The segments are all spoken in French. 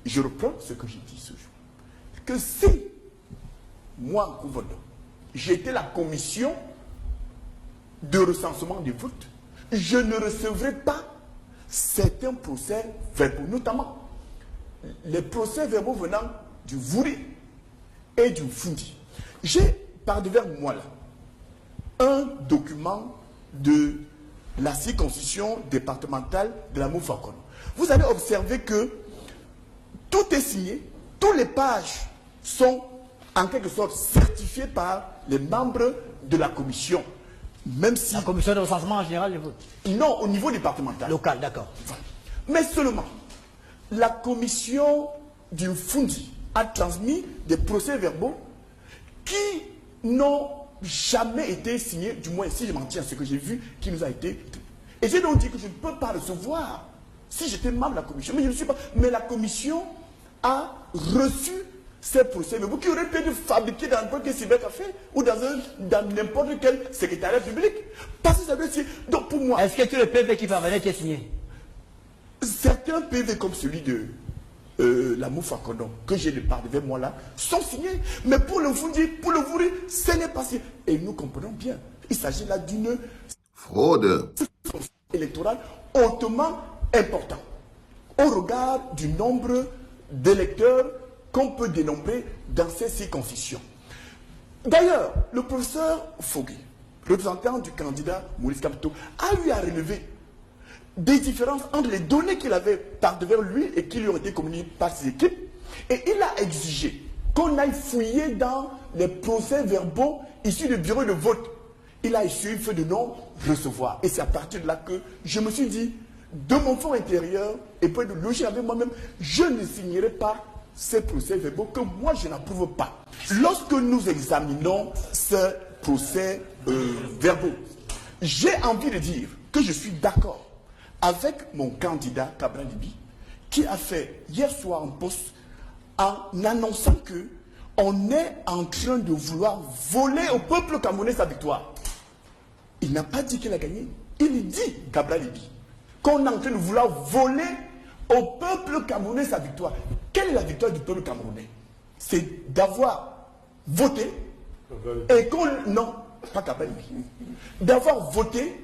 je reprends ce que j'ai dit ce jour, que si, moi, Kouvodo, j'étais la commission de recensement des votes, je ne recevrai pas certains procès verbaux, notamment les procès verbaux venant du Vouri et du Fundi. J'ai par devers moi là un document de la circonscription départementale de la Moufakono. Vous allez observer que tout est signé, toutes les pages sont en quelque sorte certifiées par les membres de la commission. Même si... La commission de recensement en général des votes. Non, au niveau départemental. Local, d'accord. Mais seulement, la commission du Fundi a transmis des procès-verbaux qui n'ont jamais été signés, du moins si je m'en tiens à ce que j'ai vu, qui nous a été... Et j'ai donc dit que je ne peux pas recevoir, si j'étais membre de la commission, mais je ne suis pas... Mais la commission a reçu ces procès-verbaux qui auraient pu être fabriqués dans n'importe quel cybercafé ou dans n'importe quel secrétariat public. Parce que ça veut dire... Donc pour moi... Est-ce que tous les PV qui parvenaient étaient signés? Certains PV comme celui de la Moufakono, que j'ai de part devant moi là, sont signés. Mais pour le Fundi, pour le Vouri, ce n'est pas signé. Et nous comprenons bien. Il s'agit là d'une fraude électorale hautement importante au regard du nombre d'électeurs qu'on peut dénombrer dans ces circonscriptions. D'ailleurs, le professeur Fogui, représentant du candidat Maurice Kamto, a eu à relever des différences entre les données qu'il avait par devers lui et qui lui ont été communiquées par ses équipes. Et il a exigé qu'on aille fouiller dans les procès-verbaux issus du bureau de vote. Il a issu une feuille de non-recevoir. Et c'est à partir de là que je me suis dit, de mon fond intérieur, et pour être logé avec moi-même, je ne signerai pas ces procès-verbaux que moi je n'approuve pas. Lorsque nous examinons ces procès-verbaux, j'ai envie de dire que je suis d'accord avec mon candidat Cabral Libi, qui a fait hier soir un post en annonçant que on est en train de vouloir voler au peuple camerounais sa victoire. Il n'a pas dit qu'il a gagné. Il dit, Cabral Libi, qu'on est en train de vouloir voler au peuple camerounais sa victoire. Quelle est la victoire du peuple camerounais? C'est d'avoir voté et qu'on... Non, pas Cabral Libi. D'avoir voté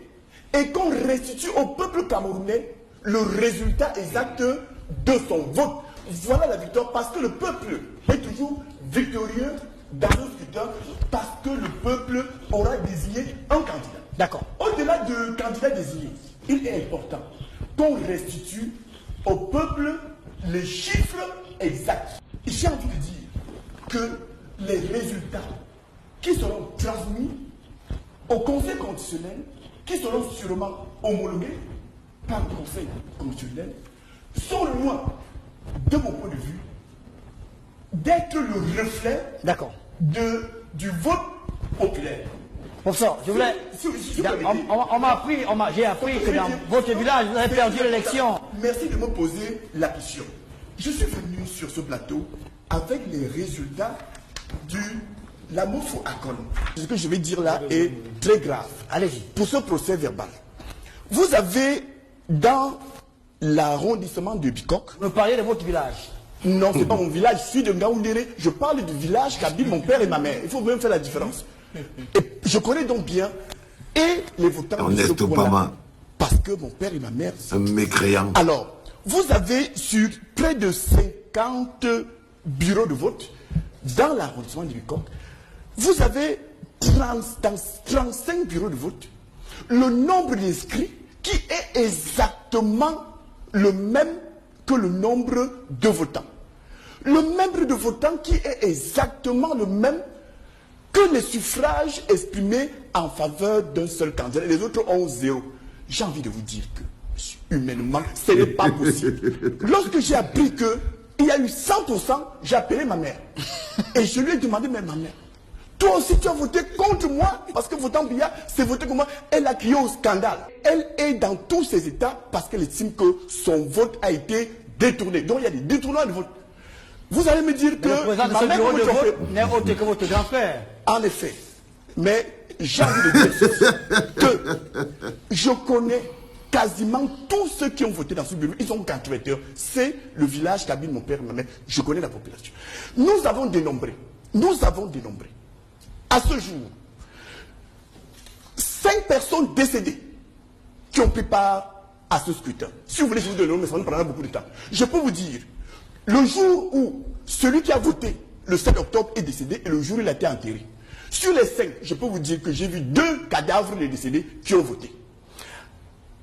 et qu'on restitue au peuple camerounais le résultat exact de son vote. Voilà la victoire, parce que le peuple est toujours victorieux dans le scrutin, parce que le peuple aura désigné un candidat. D'accord. Au-delà du candidat désigné, il est important qu'on restitue au peuple les chiffres exacts. J'ai envie de dire que les résultats qui seront transmis au Conseil constitutionnel, qui seront sûrement homologués par le Conseil constitutionnel, sont loin, de mon point de vue, d'être le reflet du vote populaire. Professeur, je voulais... J'ai appris que dans votre village, vous avez perdu l'élection. Merci de me poser la question. Je suis venu sur ce plateau avec les résultats de la Moufakono. Ce que je vais dire là est très grave. Allez-y. Pour ce procès verbal. Vous avez dans l'arrondissement de Bikok... Vous me parlez de votre village? Non, ce n'est pas mon village, je suis de Ngaoundéré. Je parle du village qu'habitent mon père et ma mère. Il faut même faire la différence. Et je connais donc bien et les votants de ce coin-là, parce que mon père et ma mère... Un mécréant. Alors, vous avez sur près de 50 bureaux de vote dans l'arrondissement de Bikok. Vous avez 35 bureaux de vote. Le nombre d'inscrits qui est exactement le même que le nombre de votants. Le nombre de votants qui est exactement le même que les suffrages exprimés en faveur d'un seul candidat. Les autres ont 0. J'ai envie de vous dire que, humainement, ce n'est pas possible. Lorsque j'ai appris qu'il y a eu 100%, j'ai appelé ma mère. Et je lui ai demandé, mais ma mère, toi aussi tu as voté contre moi, parce que votant Biya, c'est voté contre moi. Elle a crié au scandale. Elle est dans tous ses états parce qu'elle estime que son vote a été détourné. Donc il y a des détournements de vote. Vous allez me dire que le président de ce bureau de vote n'est autre que votre grand-père. En effet. Mais j'ai envie de dire que je connais quasiment tous ceux qui ont voté dans ce bureau, ils ont 48 heures. C'est le village qu'habite mon père et ma mère. Je connais la population. Nous avons dénombré, à ce jour, 5 personnes décédées qui ont pris part à ce scrutin. Si vous voulez, je vous donne le nom, mais ça nous prendra beaucoup de temps. Je peux vous dire, le jour où celui qui a voté le 7 octobre est décédé et le jour où il a été enterré. Sur les 5, je peux vous dire que j'ai vu 2 cadavres de décédés qui ont voté.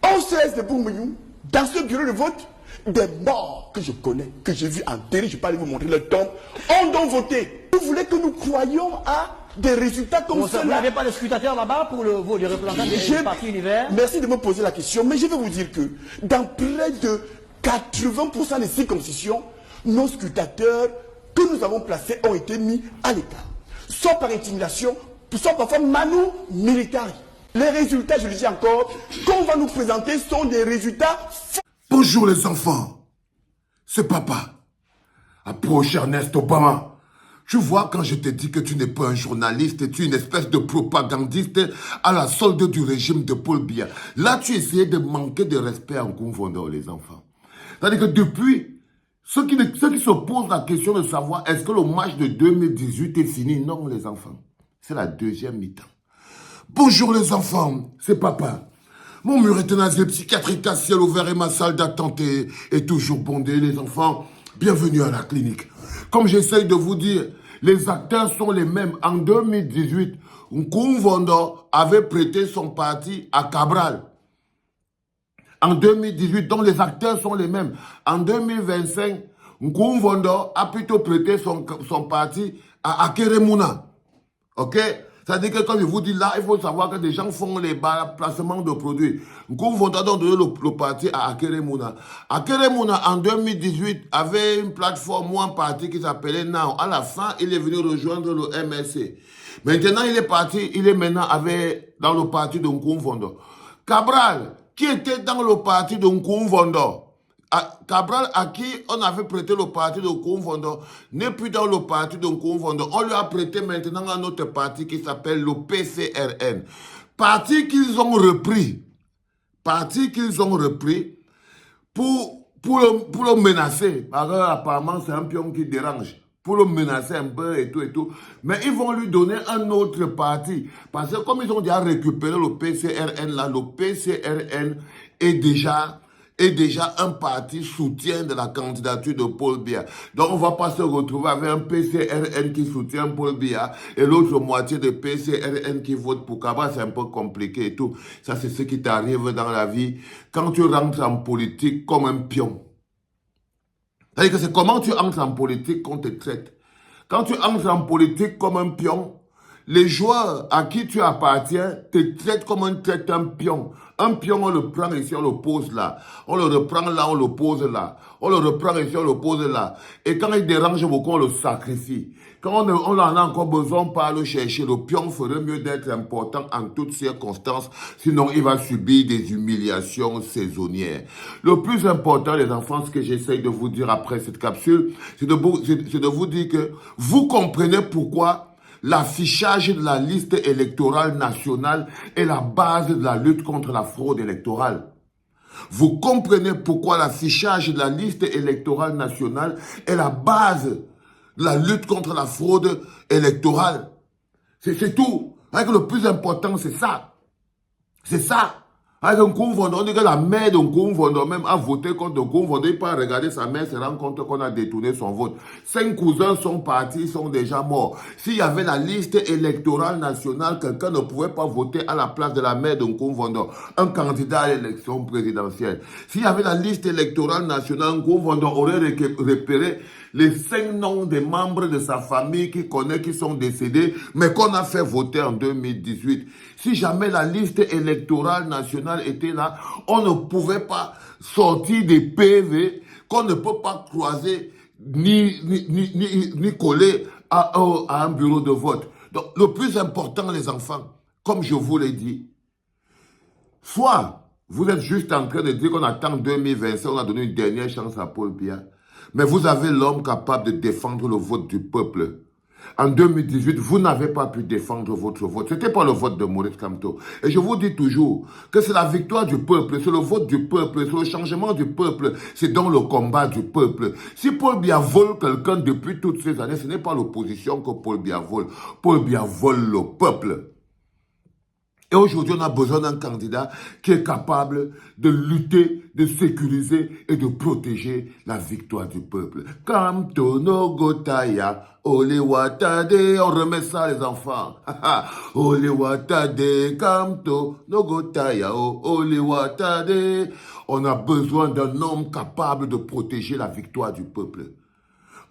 Au CES de Boumouillou, dans ce bureau de vote, des morts que je connais, que j'ai vu enterrés, je ne vais pas aller vous montrer leur tombe, ont donc voté. Vous voulez que nous croyions à des résultats comme cela? Vous n'avez pas de scrutateurs là-bas pour les représentants des partis univers? Merci de me poser la question, mais je vais vous dire que dans près de 80% des circonscriptions, nos scrutateurs que nous avons placés ont été mis à l'écart. Soit par intimidation, soit parfois manu militari. Les résultats, je le dis encore, qu'on va nous présenter sont des résultats... Bonjour les enfants, c'est papa. Approche Ernest Obama. Tu vois, quand je te dis que tu n'es pas un journaliste, tu es une espèce de propagandiste à la solde du régime de Paul Biya. Là, tu essayais de manquer de respect en confondant les enfants. C'est-à-dire que depuis, ceux qui se posent la question de savoir est-ce que le match de 2018 est fini? Non, les enfants. C'est la deuxième mi-temps. Bonjour les enfants, c'est papa. Mon mur est un asile psychiatrique à ciel ouvert et ma salle d'attente est toujours bondée, les enfants. Bienvenue à la clinique. Comme j'essaye de vous dire, les acteurs sont les mêmes. En 2018, Nkoumvondo avait prêté son parti à Cabral. En 2018, donc les acteurs sont les mêmes. En 2025, Nkoumvondo a plutôt prêté son parti à Akeremouna. Ok? C'est-à-dire que, comme je vous dis là, il faut savoir que des gens font les placements de produits. Nkoumvondo a donc donné le parti à Akeremouna. Akeremouna, en 2018, avait une plateforme ou un parti qui s'appelait Now. À la fin, il est venu rejoindre le MSC. Maintenant, il est maintenant dans le parti de Nkoumvondo. Cabral, qui était dans le parti de Nkoumvondo, Cabral, à qui on avait prêté le parti de Nkoumvondo, n'est plus dans le parti de Nkoumvondo. On lui a prêté maintenant un autre parti qui s'appelle le PCRN. Parti qu'ils ont repris. Pour le menacer. Parce qu'apparemment, c'est un pion qui dérange. Pour le menacer un peu et tout. Mais ils vont lui donner un autre parti. Parce que comme ils ont déjà récupéré le PCRN, là, le PCRN est déjà un parti soutien de la candidature de Paul Biya. Donc on ne va pas se retrouver avec un PCRN qui soutient Paul Biya et l'autre moitié de PCRN qui vote pour Cabral. C'est un peu compliqué et tout. Ça, c'est ce qui t'arrive dans la vie quand tu rentres en politique comme un pion. C'est-à-dire que c'est comment tu entres en politique qu'on te traite. Quand tu entres en politique comme un pion, les joueurs à qui tu appartiens te traitent comme un pion. Un pion, on le prend ici, on le pose là. On le reprend là, on le pose là. On le reprend ici, on le pose là. Et quand il dérange beaucoup, on le sacrifie. Quand on en a encore besoin, on part le chercher. Le pion ferait mieux d'être important en toutes circonstances. Sinon, il va subir des humiliations saisonnières. Le plus important, les enfants, ce que j'essaye de vous dire après cette capsule, c'est de vous dire que vous comprenez pourquoi l'affichage de la liste électorale nationale est la base de la lutte contre la fraude électorale. Vous comprenez pourquoi l'affichage de la liste électorale nationale est la base de la lutte contre la fraude électorale. C'est tout. Avec le plus important, c'est ça. C'est ça. Avec Nkoumvondo, on dit que la mère de Nkoumvondo même a voté contre Nkoumvondo. Il peut regarder sa mère, se rend compte qu'on a détourné son vote. 5 cousins sont partis, sont déjà morts. S'il y avait la liste électorale nationale, quelqu'un ne pouvait pas voter à la place de la mère de Nkoumvondo, un candidat à l'élection présidentielle. S'il y avait la liste électorale nationale, Nkoumvondo aurait repéré les 5 noms des membres de sa famille qu'il connaît, qui sont décédés, mais qu'on a fait voter en 2018. Si jamais la liste électorale nationale était là, on ne pouvait pas sortir des PV qu'on ne peut pas croiser ni coller à un bureau de vote. Donc, le plus important, les enfants, comme je vous l'ai dit, soit vous êtes juste en train de dire qu'on attend 2025, on a donné une dernière chance à Paul Biya, mais vous avez l'homme capable de défendre le vote du peuple. En 2018, vous n'avez pas pu défendre votre vote. Ce n'était pas le vote de Maurice Kamto. Et je vous dis toujours que c'est la victoire du peuple, c'est le vote du peuple, c'est le changement du peuple, c'est dans le combat du peuple. Si Paul Biya vole quelqu'un depuis toutes ces années, ce n'est pas l'opposition que Paul Biya vole. Paul Biya vole le peuple. Et aujourd'hui, on a besoin d'un candidat qui est capable de lutter, de sécuriser et de protéger la victoire du peuple. Kamto no gotaya, ole watade, on remet ça les enfants. Ole watade, Kamto no gotaya, ole watade. On a besoin d'un homme capable de protéger la victoire du peuple.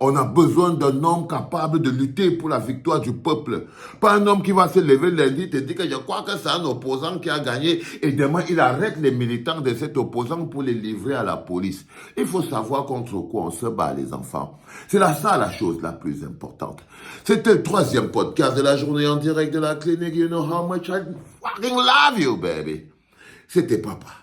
On a besoin d'un homme capable de lutter pour la victoire du peuple. Pas un homme qui va se lever lundi et te dire que je crois que c'est un opposant qui a gagné et demain il arrête les militants de cet opposant pour les livrer à la police. Il faut savoir contre quoi on se bat, les enfants. C'est ça la chose la plus importante. C'était le 3e podcast de la journée en direct de la clinique. You know how much I fucking love you, baby. C'était papa.